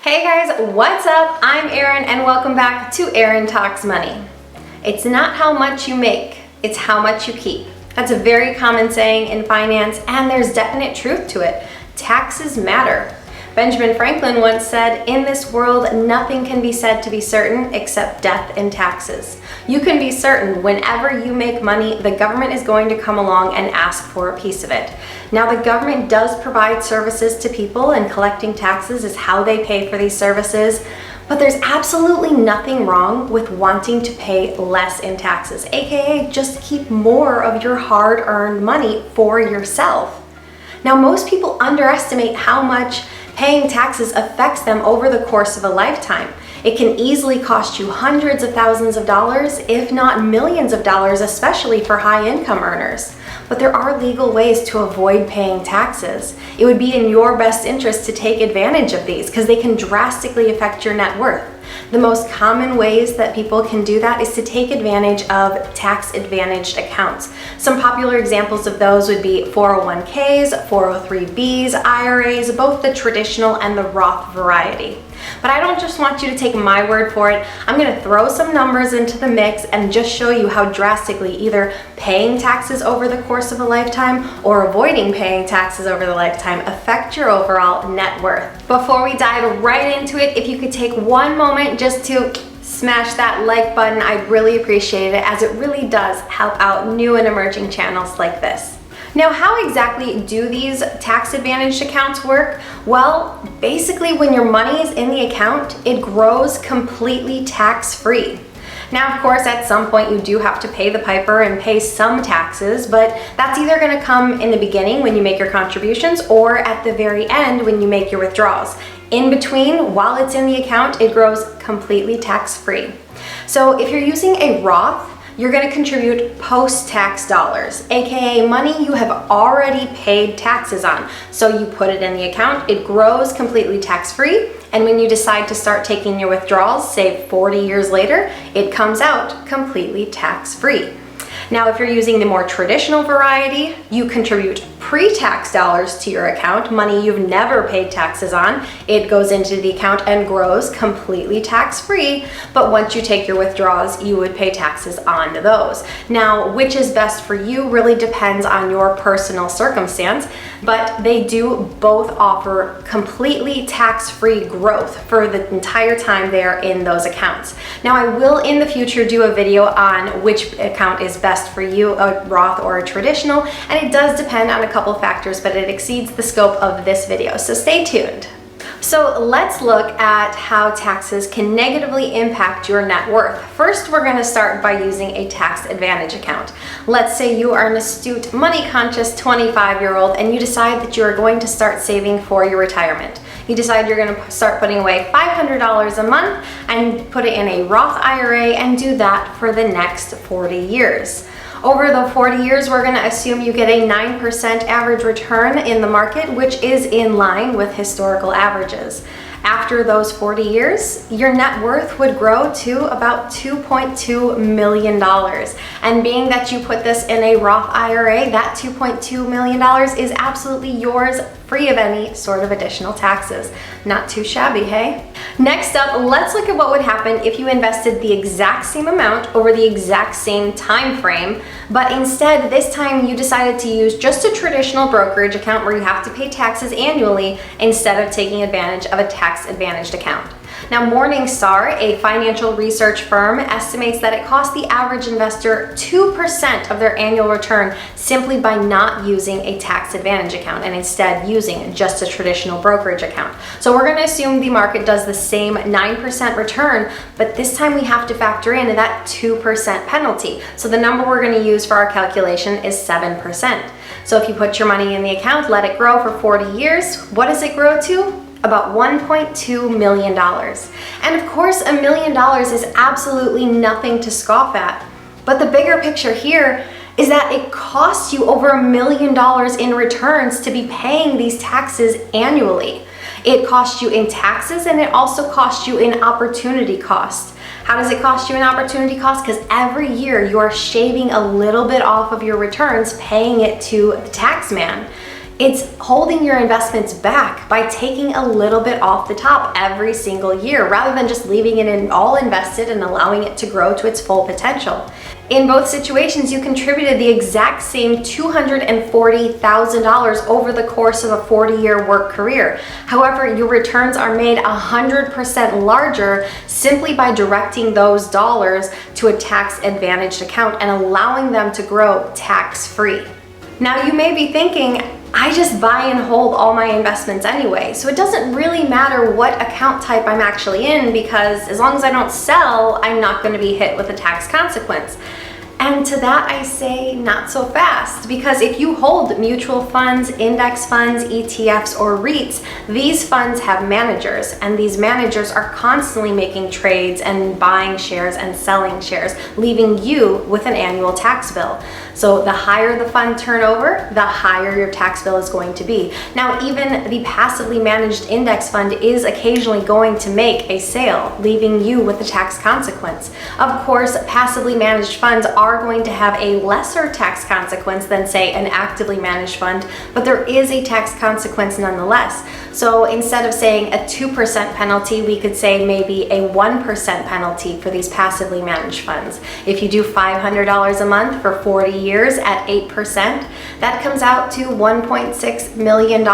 Hey guys, what's up? I'm Erin and welcome back to Erin Talks Money. It's not how much you make, it's how much you keep. That's a very common saying in finance and there's definite truth to it. Taxes matter. Benjamin Franklin once said, "In this world, nothing can be said to be certain except death and taxes." You can be certain whenever you make money, the government is going to come along and ask for a piece of it. Now, the government does provide services to people, and collecting taxes is how they pay for these services. But there's absolutely nothing wrong with wanting to pay less in taxes, aka just keep more of your hard-earned money for yourself. Now, most people underestimate how much paying taxes affects them over the course of a lifetime. It can easily cost you hundreds of thousands of dollars, if not millions of dollars, especially for high income earners. But there are legal ways to avoid paying taxes. It would be in your best interest to take advantage of these because they can drastically affect your net worth. The most common ways that people can do that is to take advantage of tax-advantaged accounts. Some popular examples of those would be 401ks, 403bs, IRAs, both the traditional and the Roth variety. But I don't just want you to take my word for it. I'm going to throw some numbers into the mix and just show you how drastically either paying taxes over the course of a lifetime or avoiding paying taxes over the lifetime affect your overall net worth. Before we dive right into it, if you could take one moment just to smash that like button, I'd really appreciate it, as it really does help out new and emerging channels like this. Now, how exactly do these tax-advantaged accounts work? Well, basically when your money is in the account, it grows completely tax-free. Now, of course, at some point you do have to pay the piper and pay some taxes, but that's either going to come in the beginning when you make your contributions or at the very end when you make your withdrawals. In between, while it's in the account, it grows completely tax-free. So if you're using a Roth, you're going to contribute post-tax dollars, aka money you have already paid taxes on. So you put it in the account, it grows completely tax-free, and when you decide to start taking your withdrawals, say 40 years later, it comes out completely tax-free. Now, if you're using the more traditional variety, you contribute pre-tax dollars to your account, money you've never paid taxes on. It goes into the account and grows completely tax-free, but once you take your withdrawals, you would pay taxes on those. Now, which is best for you really depends on your personal circumstance, but they do both offer completely tax-free growth for the entire time they're in those accounts. Now, I will in the future do a video on which account is best for you, a Roth or a traditional, and it does depend on a couple factors, but it exceeds the scope of this video, so stay tuned. So let's look at how taxes can negatively impact your net worth. First, we're going to start by using a tax advantage account. Let's say you are an astute, money-conscious 25-year-old and you decide that you are going to start saving for your retirement. You decide you're going to start putting away $500 a month and put it in a Roth IRA and do that for the next 40 years. Over the 40 years, we're going to assume you get a 9% average return in the market, which is in line with historical averages. After those 40 years, your net worth would grow to about $2.2 million. And being that you put this in a Roth IRA, that $2.2 million is absolutely yours, free of any sort of additional taxes. Not too shabby, hey? Next up, let's look at what would happen if you invested the exact same amount over the exact same time frame, but instead this time you decided to use just a traditional brokerage account where you have to pay taxes annually instead of taking advantage of a tax-advantaged account. Now, Morningstar, a financial research firm, estimates that it costs the average investor 2% of their annual return simply by not using a tax advantage account and instead using just a traditional brokerage account. So we're going to assume the market does the same 9% return, but this time we have to factor in that 2% penalty. So the number we're going to use for our calculation is 7%. So if you put your money in the account, let it grow for 40 years, what does it grow to? About $1.2 million. And of course, $1 million is absolutely nothing to scoff at. But the bigger picture here is that it costs you over $1 million in returns to be paying these taxes annually. It costs you in taxes and it also costs you in opportunity cost. How does it cost you an opportunity cost? Because every year you are shaving a little bit off of your returns, paying it to the tax man. It's holding your investments back by taking a little bit off the top every single year rather than just leaving it all invested and allowing it to grow to its full potential. In both situations, you contributed the exact same $240,000 over the course of a 40-year work career. However, your returns are made 100% larger simply by directing those dollars to a tax-advantaged account and allowing them to grow tax-free. Now, you may be thinking, I just buy and hold all my investments anyway, so it doesn't really matter what account type I'm actually in because as long as I don't sell, I'm not going to be hit with a tax consequence. And to that I say not so fast, because if you hold mutual funds, index funds, ETFs, or REITs, these funds have managers, and these managers are constantly making trades and buying shares and selling shares, leaving you with an annual tax bill. So the higher the fund turnover, the higher your tax bill is going to be. Now, even the passively managed index fund is occasionally going to make a sale, leaving you with a tax consequence. Of course, passively managed funds are going to have a lesser tax consequence than, say, an actively managed fund, but there is a tax consequence nonetheless. So instead of saying a 2% penalty, we could say maybe a 1% penalty for these passively managed funds. If you do $500 a month for 40 years at 8%, that comes out to $1.6 million.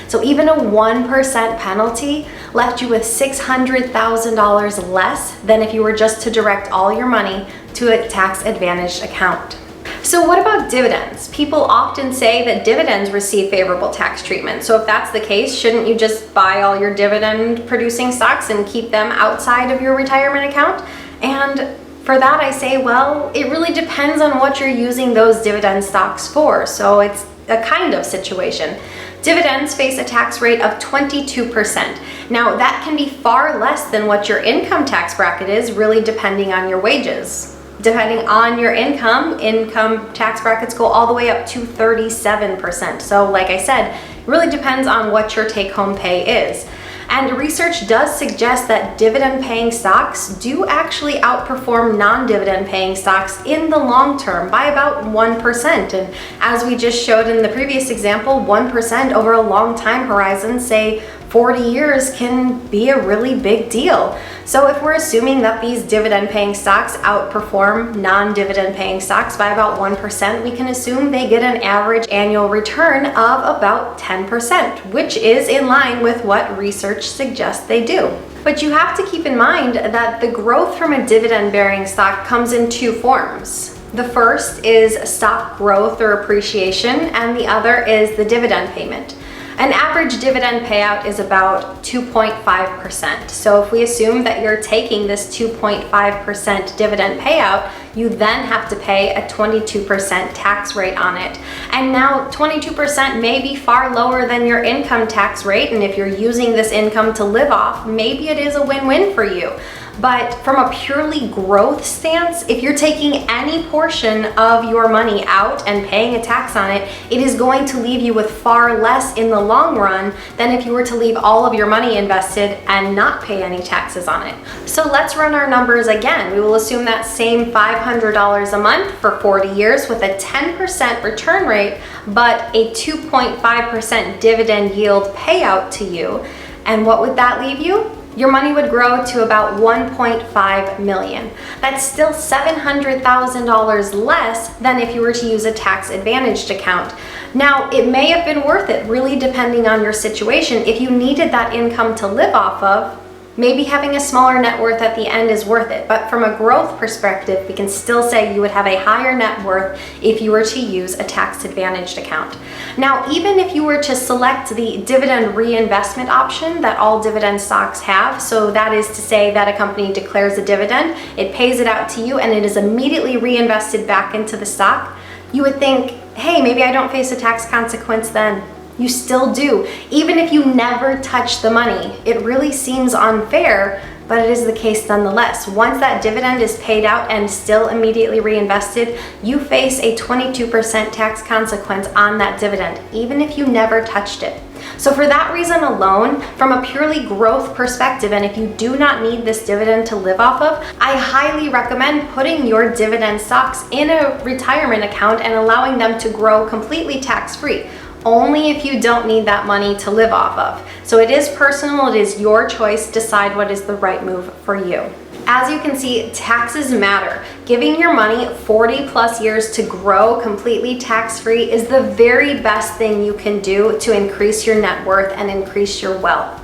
So even a 1% penalty left you with $600,000 less than if you were just to direct all your money to a tax-advantaged account. So what about dividends? People often say that dividends receive favorable tax treatment. So if that's the case, shouldn't you just buy all your dividend producing stocks and keep them outside of your retirement account? And for that I say, well, it really depends on what you're using those dividend stocks for. So it's a kind of situation. Dividends face a tax rate of 22%. Now that can be far less than what your income tax bracket is, really depending on your wages. Depending on your income tax brackets go all the way up to 37%. So like I said, it really depends on what your take-home pay is. And research does suggest that dividend-paying stocks do actually outperform non-dividend paying stocks in the long term by about 1%. And as we just showed in the previous example, 1% over a long time horizon, say 40 years, can be a really big deal. So if we're assuming that these dividend-paying stocks outperform non-dividend-paying stocks by about 1%, we can assume they get an average annual return of about 10%, which is in line with what research suggests they do. But you have to keep in mind that the growth from a dividend-bearing stock comes in two forms. The first is stock growth or appreciation, and the other is the dividend payment. An average dividend payout is about 2.5%. So if we assume that you're taking this 2.5% dividend payout, you then have to pay a 22% tax rate on it. And now 22% may be far lower than your income tax rate, and if you're using this income to live off, maybe it is a win-win for you. But from a purely growth stance, if you're taking any portion of your money out and paying a tax on it, it is going to leave you with far less in the long run than if you were to leave all of your money invested and not pay any taxes on it. So let's run our numbers again. We will assume that same $500 a month for 40 years with a 10% return rate, but a 2.5% dividend yield payout to you. And what would that leave you? Your money would grow to about $1.5 million. That's still $700,000 less than if you were to use a tax-advantaged account. Now, it may have been worth it, really depending on your situation. If you needed that income to live off of, maybe having a smaller net worth at the end is worth it. But from a growth perspective, we can still say you would have a higher net worth if you were to use a tax-advantaged account. Now, even if you were to select the dividend reinvestment option that all dividend stocks have, so that is to say that a company declares a dividend, it pays it out to you, and it is immediately reinvested back into the stock, you would think, hey, maybe I don't face a tax consequence then. You still do. Even if you never touch the money, it really seems unfair, but it is the case nonetheless. Once that dividend is paid out and still immediately reinvested, you face a 22% tax consequence on that dividend, even if you never touched it. So for that reason alone, from a purely growth perspective, and if you do not need this dividend to live off of, I highly recommend putting your dividend stocks in a retirement account and allowing them to grow completely tax-free. only if you don't need that money to live off of. So it is personal, it is your choice. Decide what is the right move for you. As you can see, taxes matter. Giving your money 40 plus years to grow completely tax-free is the very best thing you can do to increase your net worth and increase your wealth.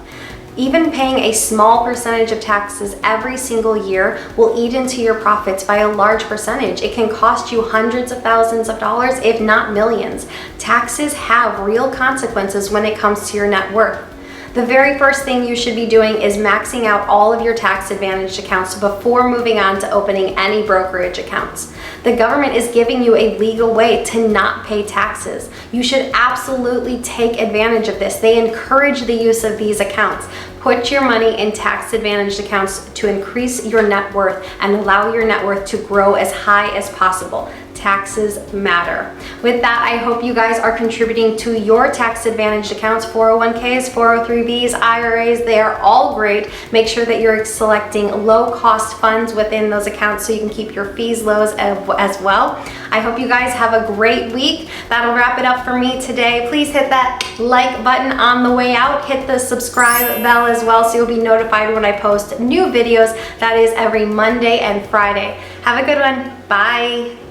Even paying a small percentage of taxes every single year will eat into your profits by a large percentage. It can cost you hundreds of thousands of dollars, if not millions. Taxes have real consequences when it comes to your net worth. The very first thing you should be doing is maxing out all of your tax advantaged accounts before moving on to opening any brokerage accounts. The government is giving you a legal way to not pay taxes. You should absolutely take advantage of this. They encourage the use of these accounts. Put your money in tax advantaged accounts to increase your net worth and allow your net worth to grow as high as possible. Taxes matter. With that, I hope you guys are contributing to your tax advantaged accounts, 401ks, 403bs, IRAs. They are all great. Make sure that you're selecting low cost funds within those accounts so you can keep your fees low as well. I hope you guys have a great week. That'll wrap it up for me today. Please hit that like button on the way out. Hit the subscribe bell as well so you'll be notified when I post new videos. That is every Monday and Friday. Have a good one. Bye.